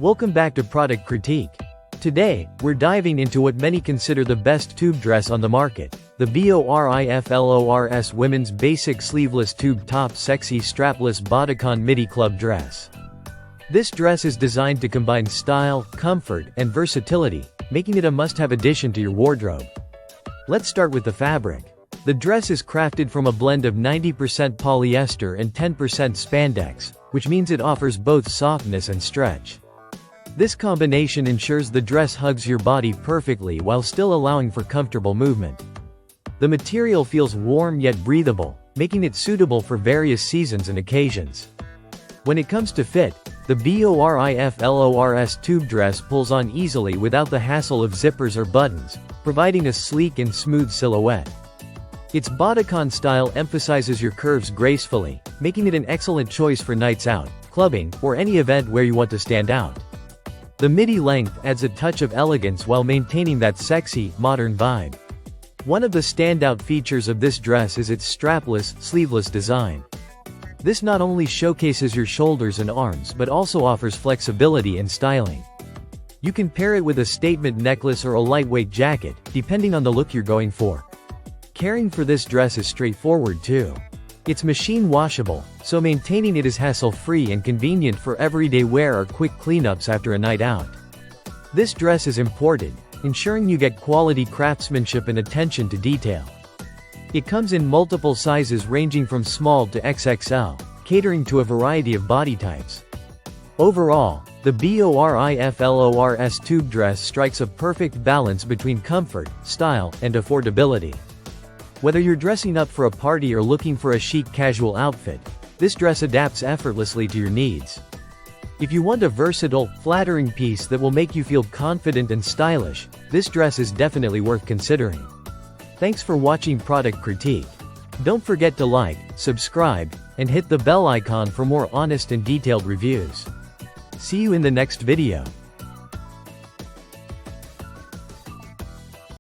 Welcome back to Product Critique. Today, we're diving into what many consider the best tube dress on the market, the BORIFLORS Women's Basic Sleeveless Tube Top Sexy Strapless Bodycon Midi Club Dress. This dress is designed to combine style, comfort, and versatility, making it a must-have addition to your wardrobe. Let's start with the fabric. The dress is crafted from a blend of 90% polyester and 10% spandex, which means it offers both softness and stretch. This combination ensures the dress hugs your body perfectly while still allowing for comfortable movement. The material feels warm yet breathable, making it suitable for various seasons and occasions. When it comes to fit, the BORIFLORS tube dress pulls on easily without the hassle of zippers or buttons, providing a sleek and smooth silhouette. Its bodycon style emphasizes your curves gracefully, making it an excellent choice for nights out, clubbing, or any event where you want to stand out. The midi length adds a touch of elegance while maintaining that sexy, modern vibe. One of the standout features of this dress is its strapless, sleeveless design. This not only showcases your shoulders and arms but also offers flexibility and styling. You can pair it with a statement necklace or a lightweight jacket, depending on the look you're going for. Caring for this dress is straightforward too. It's machine washable, so maintaining it is hassle-free and convenient for everyday wear or quick cleanups after a night out. This dress is imported, ensuring you get quality craftsmanship and attention to detail. It comes in multiple sizes ranging from small to XXL, catering to a variety of body types. Overall, the BORIFLORS tube dress strikes a perfect balance between comfort, style, and affordability. Whether you're dressing up for a party or looking for a chic casual outfit, this dress adapts effortlessly to your needs. If you want a versatile, flattering piece that will make you feel confident and stylish, this dress is definitely worth considering. Thanks for watching Product Critique. Don't forget to like, subscribe, and hit the bell icon for more honest and detailed reviews. See you in the next video.